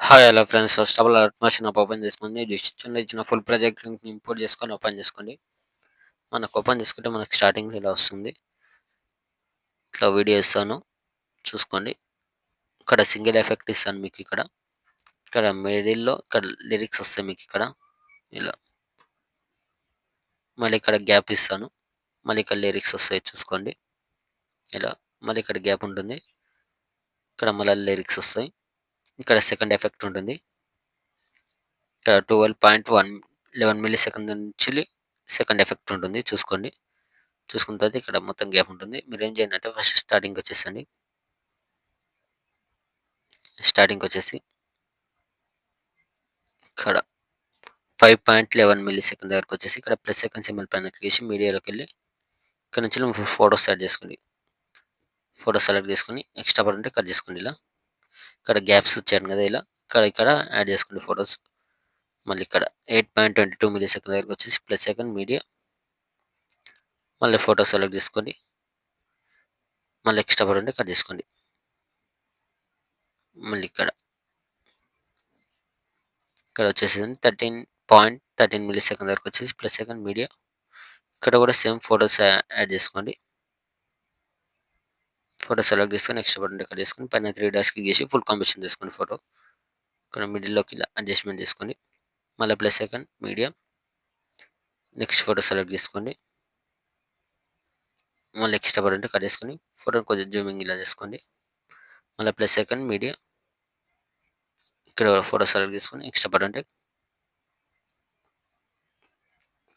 Hi hello friends. First of all automation app open చేసుకోండి. డిస్క్రిప్షన్‌లో ఇచ్చిన ఫుల్ ప్రాజెక్ట్ లింక్‌ని ఇంపోర్ట్ చేసుకొని ఓపెన్ చేసుకోండి. మనకు ఓపెన్ చేసుకుంటే మనకు స్టార్టింగ్‌లో ఇలా వస్తుంది. ఇట్లా వీడియో ఇస్తాను చూసుకోండి. ఇక్కడ సింగిల్ ఎఫెక్ట్ ఇస్తాను మీకిక్కడ. ఇక్కడ మిడిల్‌లో ఇక్కడ లిరిక్స్ వస్తాయి మీకిక్కడ ఇలా. మళ్ళీ ఇక్కడ గ్యాప్ ఇస్తాను. మళ్ళీ ఇక్కడ లిరిక్స్ వస్తాయి చూసుకోండి ఇలా. మళ్ళీ ఇక్కడ గ్యాప్ ఉంటుంది. ఇక్కడ మళ్ళా లిరిక్స్ వస్తాయి. ఇక్కడ సెకండ్ ఎఫెక్ట్ ఉంటుంది. ఇక్కడ 12.11 మిల్లీ సెకండ్ నుంచి సెకండ్ ఎఫెక్ట్ ఉంటుంది చూసుకోండి. చూసుకున్న తర్వాత ఇక్కడ మొత్తం గ్యాప్ ఉంటుంది. మీరేం చేయండి అంటే ఫస్ట్ స్టార్టింగ్‌కొచ్చేసేయండి. స్టార్టింగ్‌కొచ్చేసి ఇక్కడ 5.11 మిల్లీ సెకండ్ దగ్గరకొచ్చేసి ఇక్కడ ప్లస్ సెకండ్ సింబల్ పైన క్లిక్ చేసి మీడియాలోకెళ్ళి ఇక్కడ నుంచి ఫోటో సెలెక్ట్ చేసుకోండి. ఫోటో సెలెక్ట్ చేసుకొని ఎక్స్ట్రా పడి ఉంటే కట్ చేసుకోండి ఇలా. ఇక్కడ గ్యాప్స్ ఇచ్చాను కదా ఇలా. ఇక్కడ యాడ్ చేసుకోండి ఫోటోస్. మళ్ళీ ఇక్కడ 8.22 మిల్లీ సెకండ్ దగ్గరకొచ్చేసి ప్లస్ సెకండ్ మీడియా మళ్ళీ ఫోటో సెలెక్ట్ చేసుకోండి. మళ్ళీ ఎక్స్ట్రా పడి ఉంటే కట్ చేసుకోండి. మళ్ళీ ఇక్కడ వచ్చేసి 13.13 మిల్లీ సెకండ్ వరకు వచ్చేసి ప్లస్ సెకండ్ మీడియా ఇక్కడ కూడా సేమ్ ఫోటోస్ యాడ్ చేసుకోండి. ఫోటో సెలెక్ట్ చేసుకొని నెక్స్ట్ బటన్ ఇక్కడ చేసుకొని పైన 3 డాట్స్ క్లిక్ చేసి ఫుల్ కాంబినేషన్ చేసుకోండి ఫోటో. ఇక్కడ మిడిల్లోకి ఇలా అడ్జస్ట్మెంట్ చేసుకోండి. మళ్ళీ plus second media next photo select చేసుకోండి. మళ్ళీ ఎక్స్ట్రా బటన్ కట్ చేసుకొని ఫోటోని కొంచెం జూమింగ్ ఇలా చేసుకోండి. మళ్ళీ ప్లస్ సెకండ్ మీడియా ఇక్కడ ఫోటో సెలెక్ట్ చేసుకొని ఎక్స్ట్రా బటన్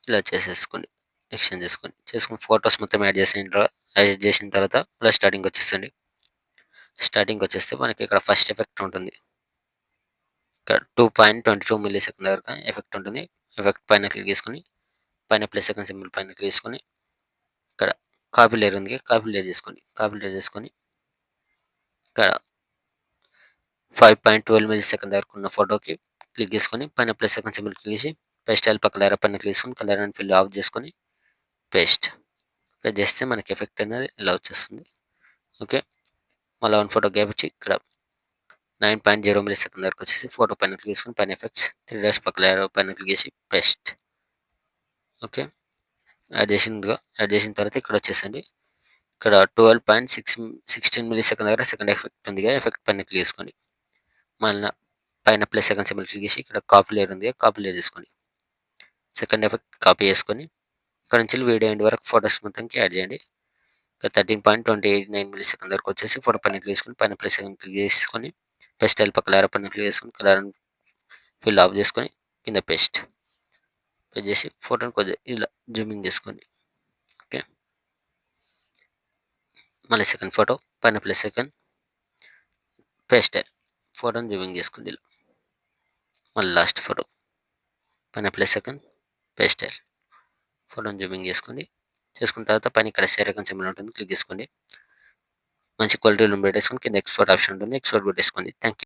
ఇలా చేసేసుకోండి. ఎక్స్టెండ్ చేసుకొని ఫోటోస్ మొత్తం యాడ్ చేసిన తర్వాత ఇలా స్టార్టింగ్‌కి వచ్చేసేయండి. స్టార్టింగ్‌కి వచ్చేస్తే మనకి ఇక్కడ ఫస్ట్ ఎఫెక్ట్ ఉంటుంది. ఇక్కడ 2.22 మిల్లీ సెకండ్ వరకు ఎఫెక్ట్ ఉంటుంది. ఎఫెక్ట్ పైన క్లిక్ చేసుకొని పైన ప్లస్ సెకండ్ సింబల్ పైన క్లిక్ చేసుకొని ఇక్కడ కాపీ లేయర్ ఉంది. కాపీ లేయర్ చేసుకోండి. కాపీ లేయర్ చేసుకొని ఇక్కడ 5.12 మిల్లీ సెకండ్ వరకు ఉన్న ఫోటోకి క్లిక్ చేసుకొని పైన ప్లస్ సెకండ్ సింబల్ క్లిక్ చేసి పేస్ట్ స్టైల్ పక్కన లేయర్ పైన క్లిక్ చేసుకొని కలర్ అండ్ ఫిల్ ఆఫ్ చేసుకొని పేస్ట్ చేస్తే మనకి ఎఫెక్ట్ అనేది ఇలా వచ్చేస్తుంది. ఓకే. మళ్ళీ వన్ ఫోటో గ్యాప్ ఇచ్చి ఇక్కడ 9.0 మిల్లీ సెకండ్ వరకు వచ్చేసి ఫోటో పైన క్లిక్ చేసుకొని పైన ఎఫెక్ట్స్ 3 డాట్స్ పక్కన లేయర్ పైన క్లిక్ చేసి పేస్ట్. ఓకే. యాడ్ చేసిన తర్వాత ఇక్కడ వచ్చేసండి. ఇక్కడ 12.16 మిల్లీ సెకండ్ దగ్గర సెకండ్ ఎఫెక్ట్ ఉందిగా ఎఫెక్ట్ పైన క్లిక్ చేసుకోండి. మళ్ళీ పైన ప్లస్ సెకండ్ సింబల్ క్లిక్ చేసి ఇక్కడ కాపీ లేయర్ ఉంది కాపీ లేయర్ చేసుకోండి. సెకండ్ ఎఫెక్ట్ కాపీ చేసుకొని ఇక్కడ నుంచి వీడియో ఎండ్ వరకు ఫోటోస్ మొత్తానికి యాడ్ చేయండి. ఇక్కడ 13.289 మిల్లీ సెకండ్ వరకు వచ్చేసి ఫోటో పైన క్లిక్ చేసుకొని పైన ప్లస్ సెకండ్ క్లిక్ చేసుకొని పేస్ట్ స్టైల్ పక్కన లేయర్ పైన క్లిక్ చేసుకొని కలర్ ఫిల్ ఆఫ్ చేసుకొని కింద పేస్ట్ చేసి ఫోటోని కొద్దిగా ఇలా జూమింగ్ చేసుకోండి. ఓకే. మళ్ళీ సెకండ్ ఫోటో పైన ప్లస్ సెకండ్ పేస్ట్ ఫోటోని జూమింగ్ చేసుకోండి ఇలా. మళ్ళీ లాస్ట్ ఫోటో పైన ప్లస్ సెకండ్ పేస్ట్ ఫోటోని జూమింగ్ చేసుకున్న తర్వాత పైన ఇక్కడ షేర్ ఐకాన్ సింబల్ ఉంటుంది క్లిక్ చేసుకోండి. మంచి క్వాలిటీలో పెట్టేసుకొని కింద ఎక్స్పోర్ట్ ఆప్షన్ ఉంటుంది ఎక్స్పోర్ట్ కొట్టేసుకోండి. Thank you.